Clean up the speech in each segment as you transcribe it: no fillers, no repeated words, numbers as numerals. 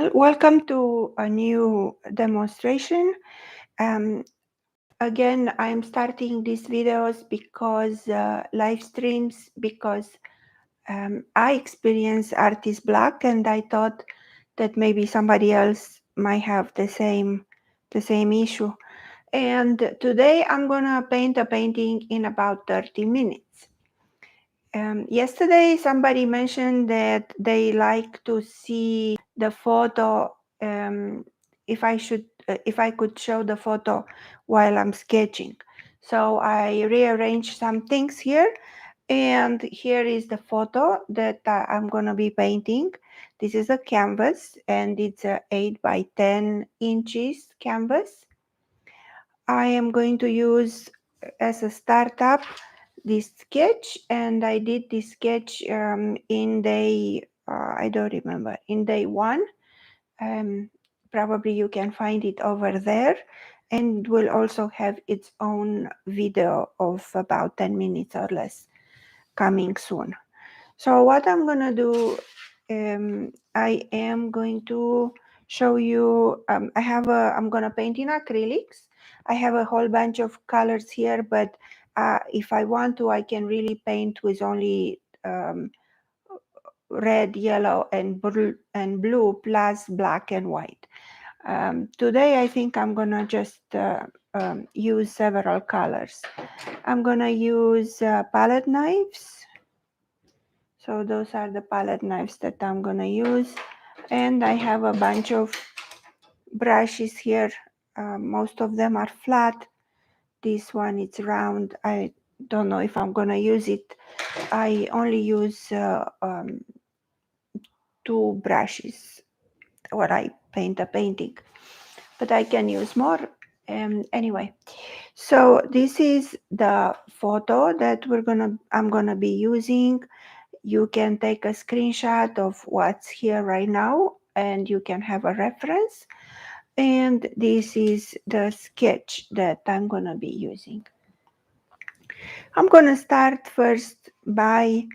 Welcome to a new demonstration. Again, I'm starting these videos because live streams because I experience artist block, and I thought that maybe somebody else might have the same issue. And today I'm gonna paint a painting in about 30 minutes. Yesterday, somebody mentioned that they like to see the photo. If I could show the photo while I'm sketching. So I rearranged some things here, and here is the photo that I'm gonna be painting. This is a canvas, and it's a 8 by 10 inches canvas. I am going to use as a startup this sketch, and I did this sketch in day I don't remember, in day 1. Probably you can find it over there, and will also have its own video of about 10 minutes or less coming soon. So what I'm gonna do, I am going to show you, I'm gonna paint in acrylics. I have a whole bunch of colors here, but if I want to, I can really paint with only red, yellow, and blue plus black and white. Today, I think I'm gonna just use several colors. I'm gonna use palette knives. So those are the palette knives that I'm gonna use. And I have a bunch of brushes here. Most of them are flat. This one is round. I don't know if I'm gonna use it. I only use 2 brushes when I paint a painting, but I can use more. Anyway, so this is the photo that I'm gonna be using. You can take a screenshot of what's here right now, and you can have a reference. And this is the sketch that I'm gonna be using. I'm gonna start first by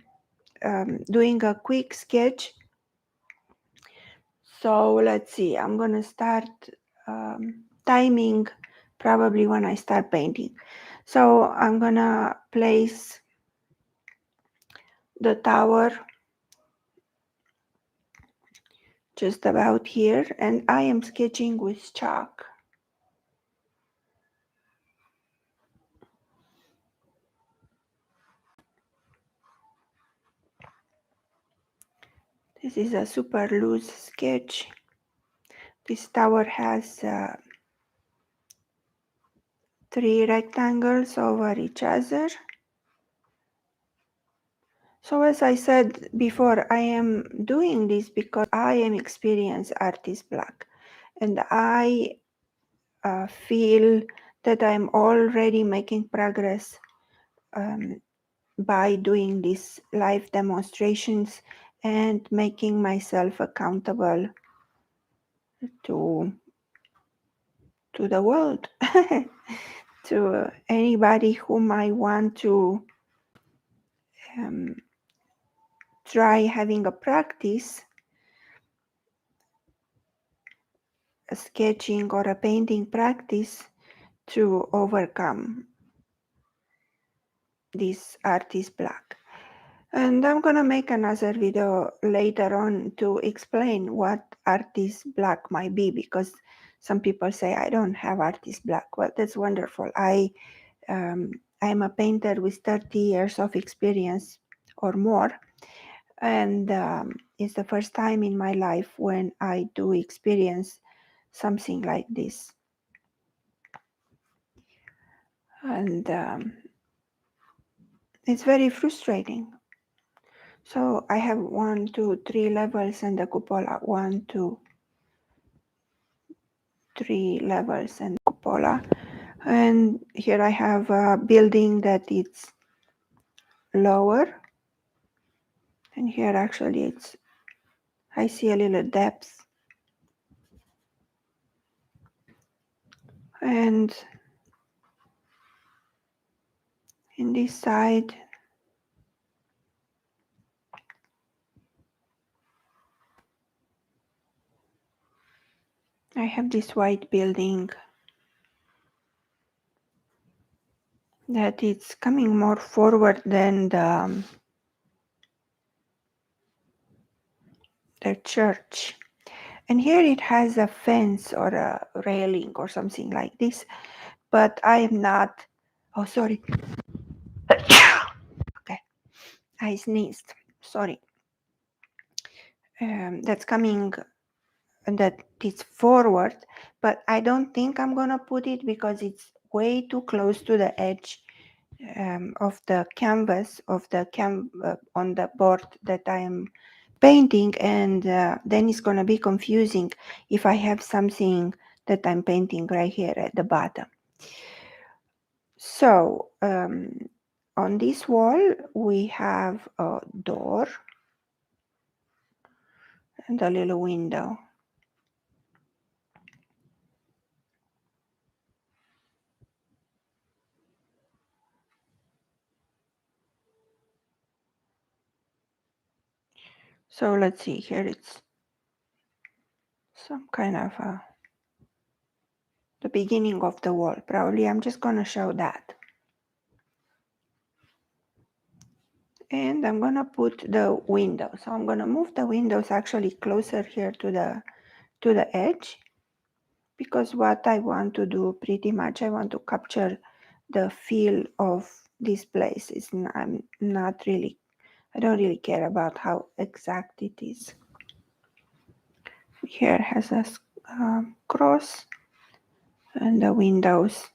doing a quick sketch. So let's see, I'm gonna start timing probably when I start painting. So I'm gonna place the tower just about here, and I am sketching with chalk. This is a super loose sketch. This tower has 3 rectangles over each other. So as I said before, I am doing this because I am experienced artist block, and I feel that I'm already making progress by doing these live demonstrations and making myself accountable to the world, to anybody who might want to try having a practice, a sketching or a painting practice to overcome this artist block. And I'm gonna make another video later on to explain what artist block might be, because some people say I don't have artist block. Well, that's wonderful. I'm a painter with 30 years of experience or more, and it's the first time in my life when I do experience something like this. And it's very frustrating. So I have 1, 2, 3 levels and the cupola. 1, 2, 3 levels and cupola. And here I have a building that it's lower. And here actually I see a little depth. And in this side, I have this white building that it's coming more forward than the church. And here it has a fence or a railing or something like this, but I am not. Oh, sorry. Okay, I sneezed. Sorry. That's coming, that it's forward, but I don't think I'm gonna put it because it's way too close to the edge of the canvas of the on the board that I am painting, and then it's gonna be confusing if I have something that I'm painting right here at the bottom. So on this wall we have a door and a little window. So let's see, here it's some kind of the beginning of the wall. Probably I'm just gonna show that. And I'm gonna put the window. So I'm gonna move the windows actually closer here to the edge, because what I want to do pretty much, I want to capture the feel of this place. I'm not really, I don't really care about how exact it is. Here has a cross and the windows.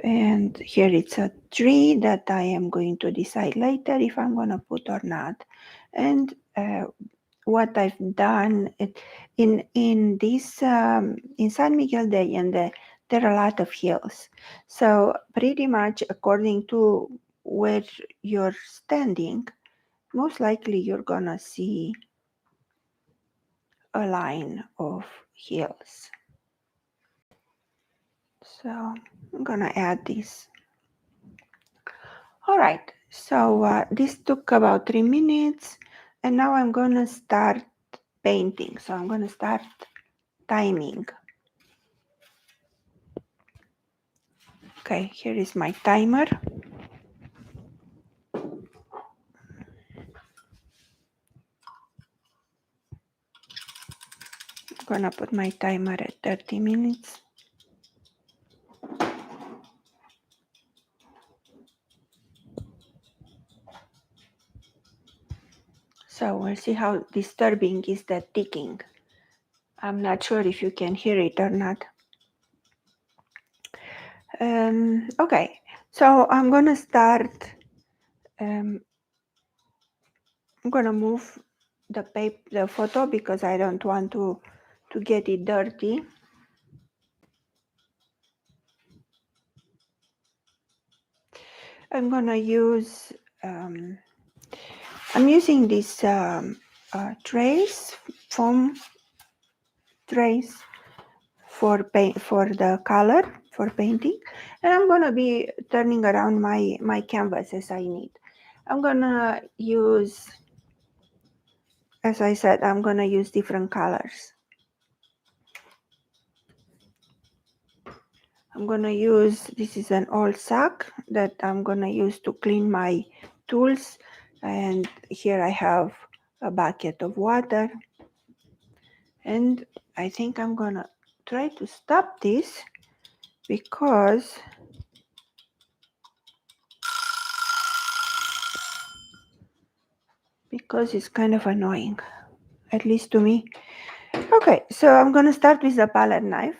And here it's a tree that I am going to decide later if I'm going to put or not. And what I've done in this in San Miguel de Allende, there are a lot of hills. So pretty much according to where you're standing, most likely you're going to see a line of hills. So I'm going to add this. All right, so this took about 3 minutes, and now I'm gonna start painting. So I'm gonna start timing. Okay, here is my timer. I'm gonna put my timer at 30 minutes. So we'll see how disturbing is that ticking. I'm not sure if you can hear it or not. Okay, so I'm gonna start. I'm gonna move the photo because I don't want to get it dirty. I'm gonna use. I'm using these trays, foam trays for the color for painting, and I'm gonna be turning around my canvas as I need. I'm gonna use, as I said, I'm gonna use different colors. I'm gonna use, this is an old sack that I'm gonna use to clean my tools, and here I have a bucket of water. And I think I'm gonna try to stop this because it's kind of annoying, at least to me. Okay, so I'm gonna start with the palette knife.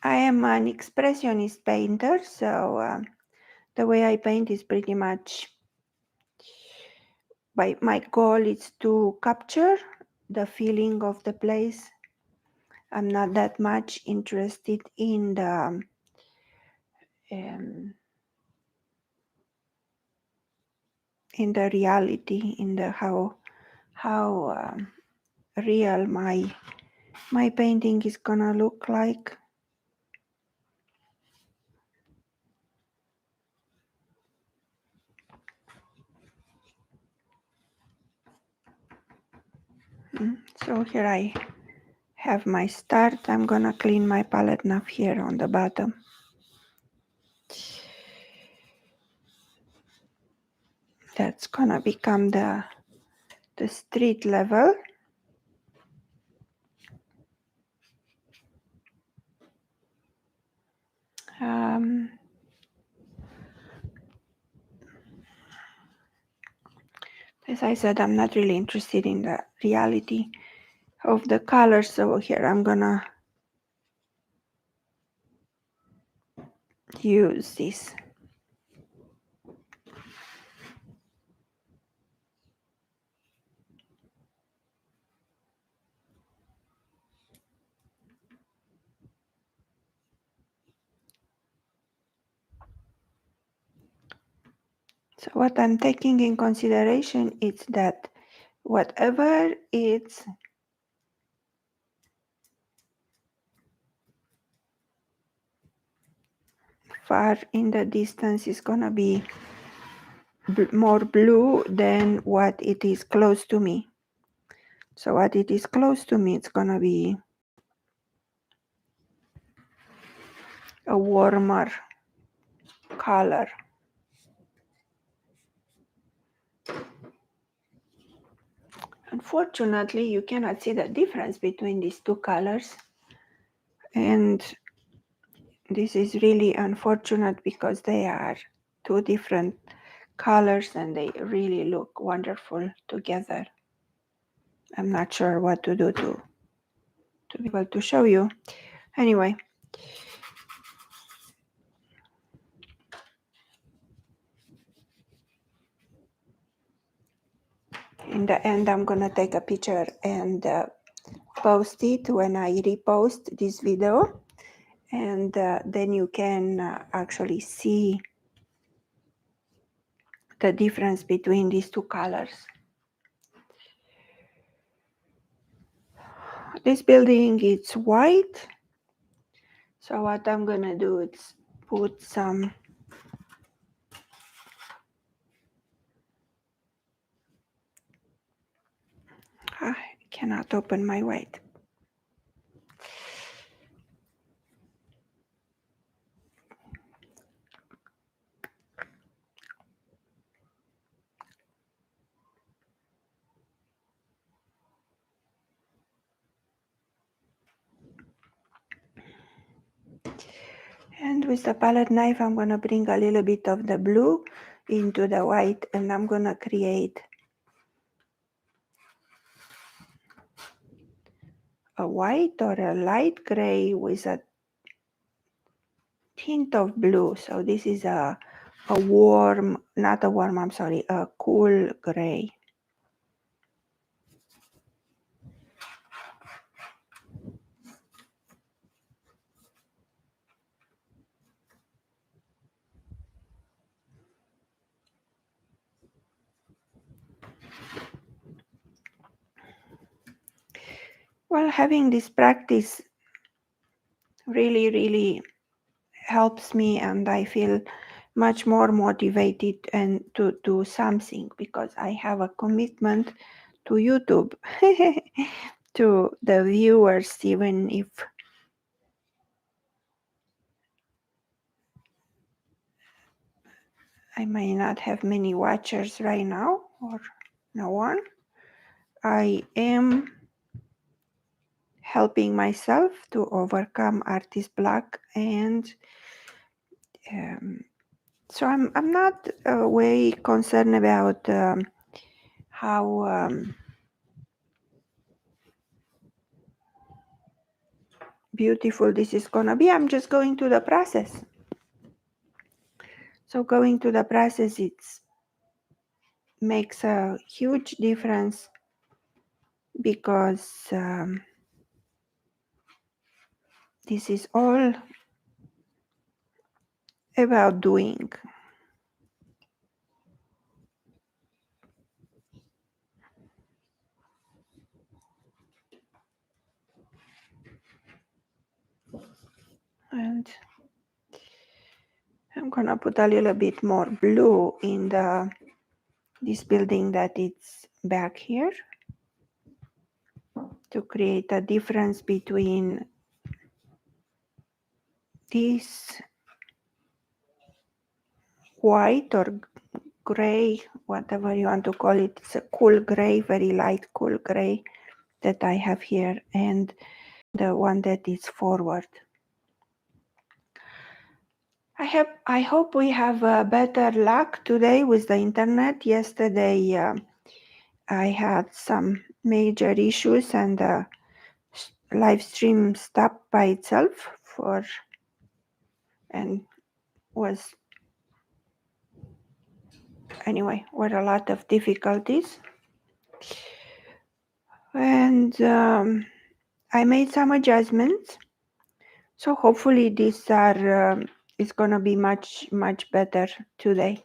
I am an expressionist painter, so the way I paint is pretty much my goal is to capture the feeling of the place. I'm not that much interested in the reality, in the how real my painting is gonna look like. So here I have my start. I'm gonna clean my palette knife here on the bottom. That's gonna become the street level. As I said, I'm not really interested in the reality of the colors, so here I'm gonna use this. So what I'm taking in consideration is that whatever is far in the distance is gonna be more blue than what it is close to me. So what it is close to me, it's gonna be a warmer color. Unfortunately, you cannot see the difference between these two colors, and this is really unfortunate because they are two different colors and they really look wonderful together. I'm not sure what to do to be able to show you. Anyway, in the end, I'm gonna take a picture and post it when I repost this video, and then you can actually see the difference between these two colors. This building is white, so what I'm gonna do is put some I cannot open my white. And with the palette knife, I'm gonna bring a little bit of the blue into the white, and I'm gonna create a white or a light gray with a tint of blue. So this is a warm, not a warm, I'm sorry, a cool gray. Well, having this practice really helps me, and I feel much more motivated and to do something because I have a commitment to YouTube, to the viewers, even if I may not have many watchers right now or no one. I am helping myself to overcome artist block, and so I'm not way concerned about how beautiful this is gonna be. I'm just going through the process. So going through the process, it makes a huge difference because this is all about doing. And I'm gonna put a little bit more blue in this building that it's back here. to create a difference between this white or gray, whatever you want to call it. It's a cool gray, very light cool gray that I have here, and the one that is forward. I hope we have better luck today with the internet. Yesterday I had some major issues and the live stream stopped by itself and was anyway were a lot of difficulties, and I made some adjustments, so hopefully these are it's gonna be much better today.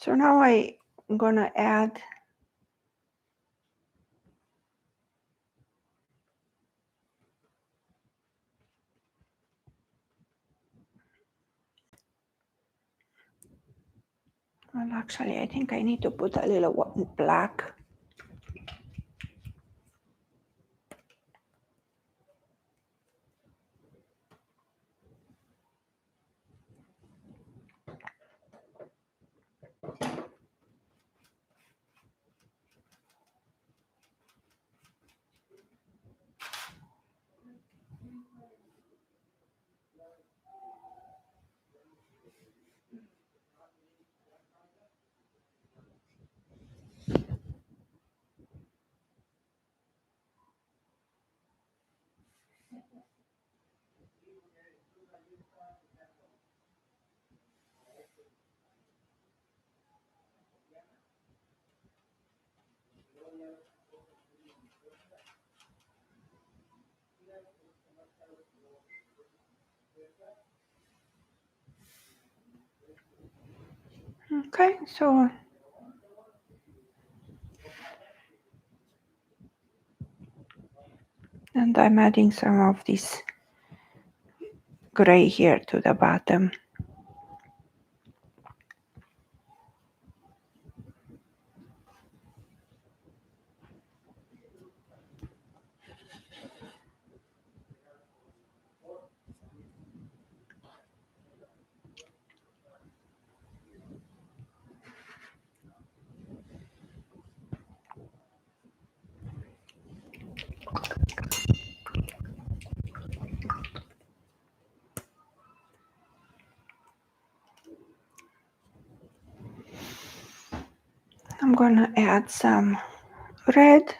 So now I'm gonna add well, actually I think I need to put a little black. Okay, so and I'm adding some of this gray here to the bottom. I'm gonna add some red.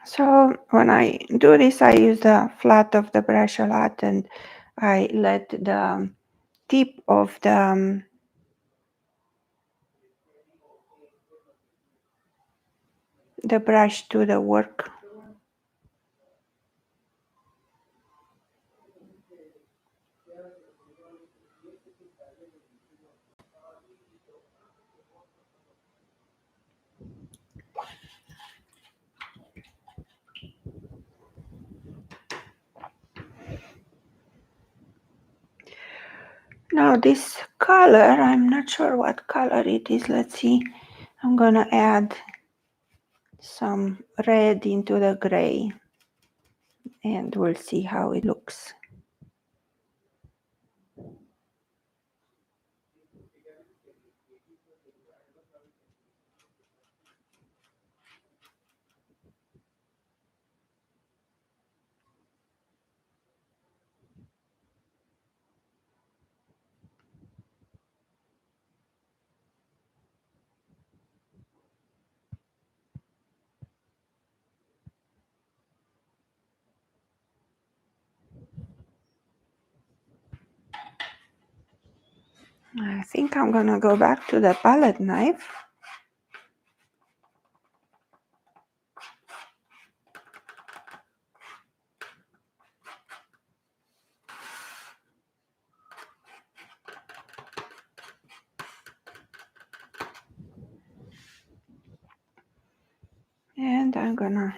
So when I do this, I use the flat of the brush a lot, and I let the tip of the brush do the work. Now this color, I'm not sure what color it is. Let's see. I'm gonna add some red into the gray, and we'll see how it looks. I think I'm gonna go back to the palette knife. And I'm gonna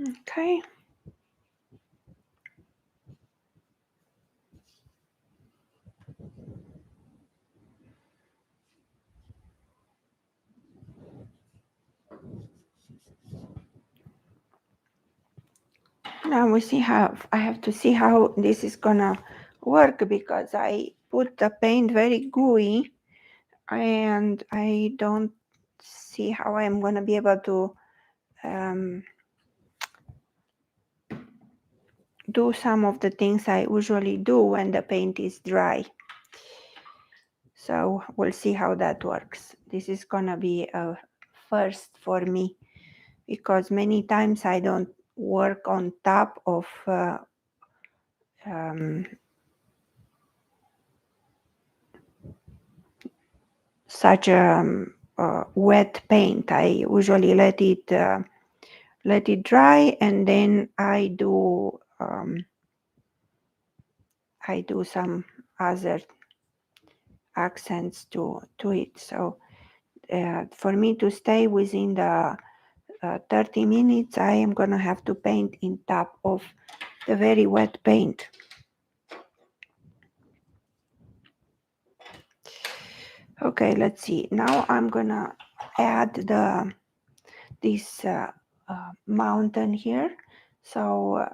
okay. Now we see how I have to see how this is gonna work because I put the paint very gooey and I don't see how I'm gonna be able to do some of the things I usually do when the paint is dry. So we'll see how that works. This is gonna be a first for me because many times I don't work on top of such a wet paint. I usually let it dry and then I do some other accents to it. So for me to stay within the 30 minutes, I am gonna have to paint in top of the very wet paint. Okay, let's see. Now I'm gonna add this mountain here. So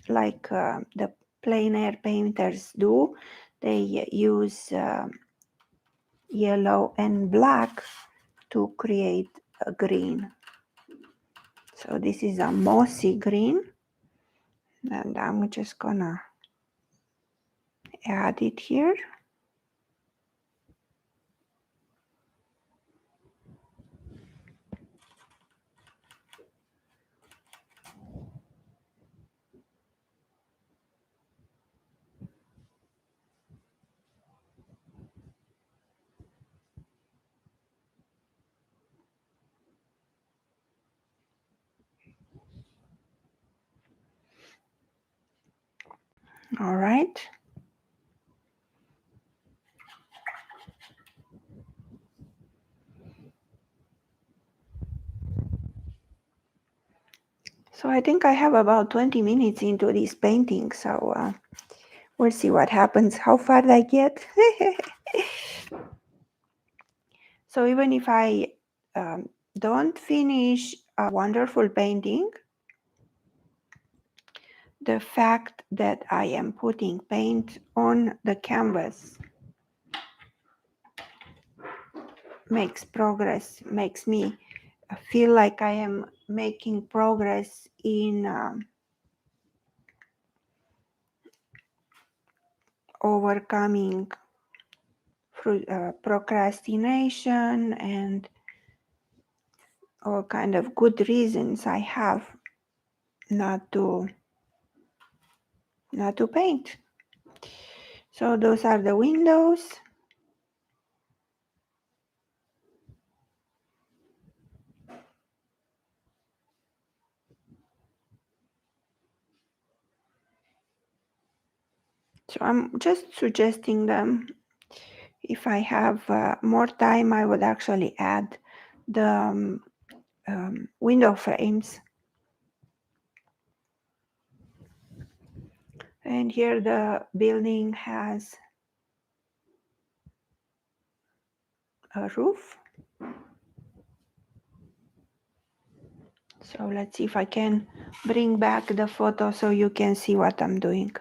like the plein air painters do, they use yellow and black to create a green. So this is a mossy green, and I'm just gonna add it here. All right. So I think I have about 20 minutes into this painting, so we'll see what happens, how far I get. So even if I don't finish a wonderful painting, the fact that I am putting paint on the canvas makes progress, makes me feel like I am making progress in overcoming procrastination and all kind of good reasons I have not to paint. So those are the windows. So I'm just suggesting them. If I have more time, I would actually add the window frames. And here the building has a roof. So let's see if I can bring back the photo so you can see what I'm doing.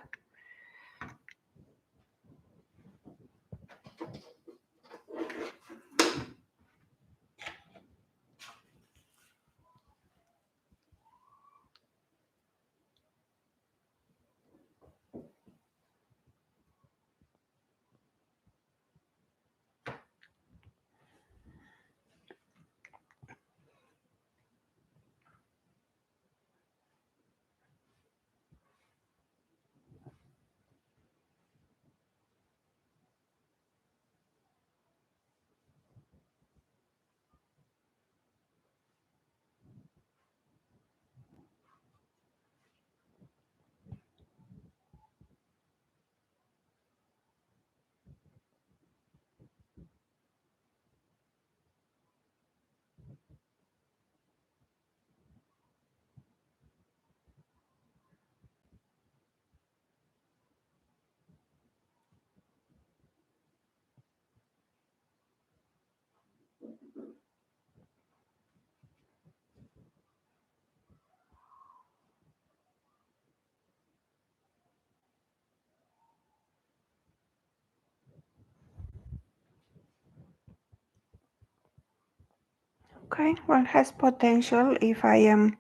Okay, well, it has potential if I am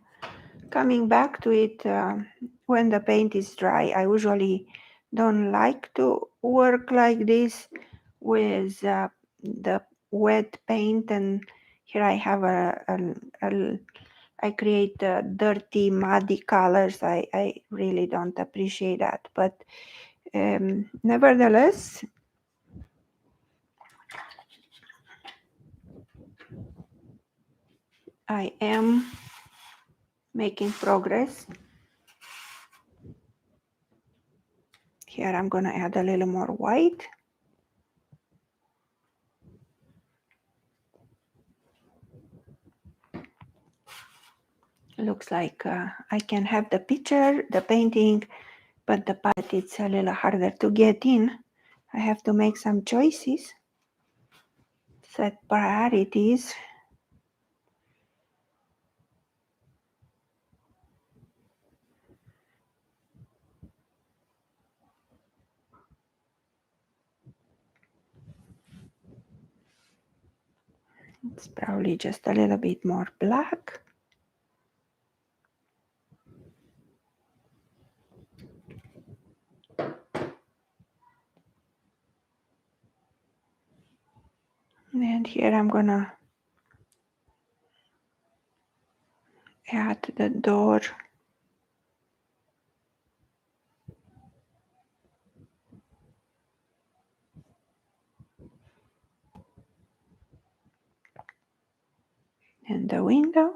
coming back to it when the paint is dry. I usually don't like to work like this with the wet paint, and here I have I create dirty, muddy colors. I really don't appreciate that, but nevertheless, I am making progress. Here I'm gonna add a little more white. Looks like I can have the picture, the painting, but the palette it's a little harder to get in. I have to make some choices, set priorities. It's probably just a little bit more black. And here I'm gonna add the door. And the window.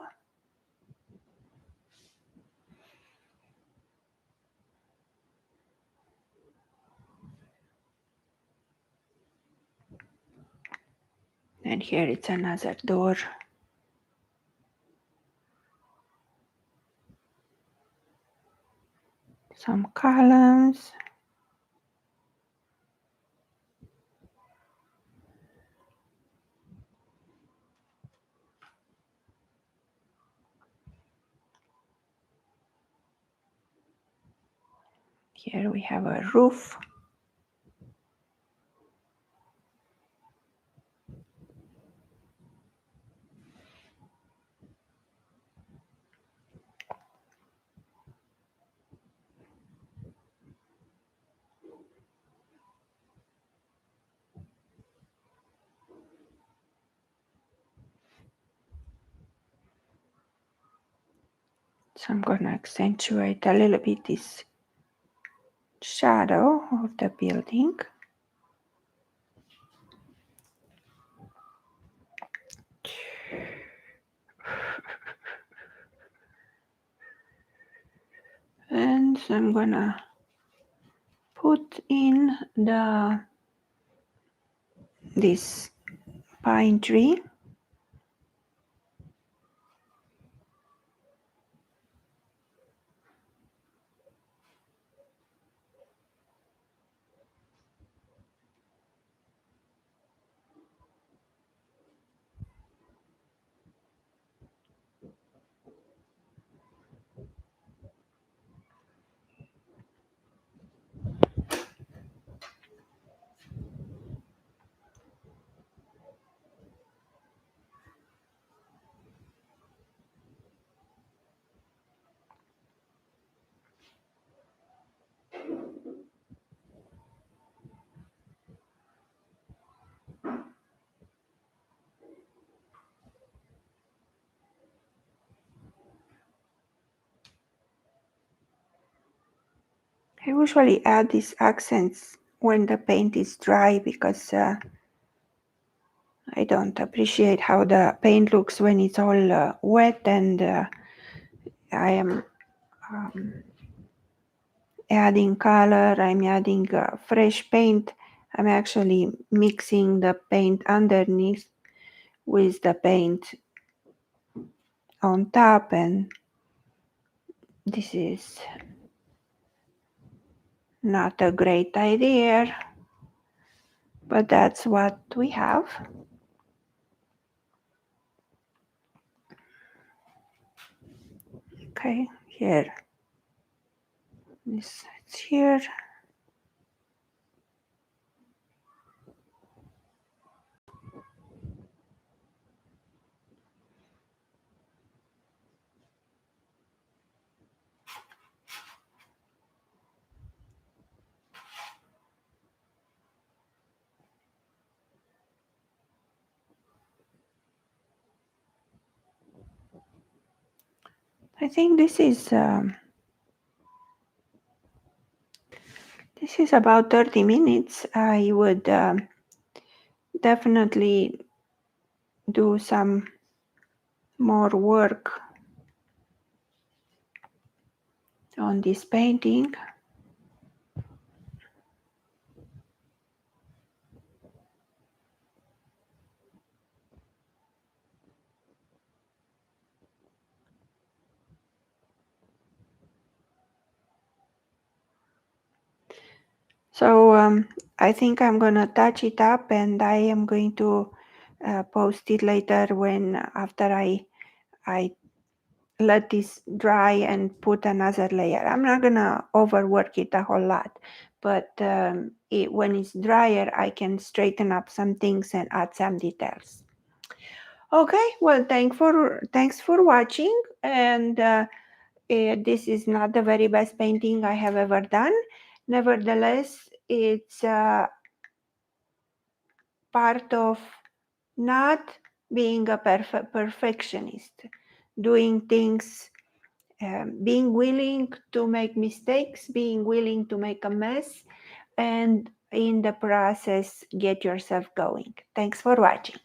And here it's another door. Some columns. Here we have a roof. So I'm gonna accentuate a little bit this shadow of the building. And so I'm gonna put in this pine tree. I usually add these accents when the paint is dry because I don't appreciate how the paint looks when it's all wet, and I am adding color, I'm adding fresh paint. I'm actually mixing the paint underneath with the paint on top, and this is not a great idea, but that's what we have. Okay, here, this it's here. I think this is about 30 minutes. I would definitely do some more work on this painting. So I think I'm gonna touch it up, and I am going to post it later when after I let this dry and put another layer. I'm not gonna overwork it a whole lot, but when it's drier, I can straighten up some things and add some details. Okay, well, thanks for watching, and this is not the very best painting I have ever done. Nevertheless, it's part of not being a perfectionist, doing things, being willing to make mistakes, being willing to make a mess, and in the process, get yourself going. Thanks for watching.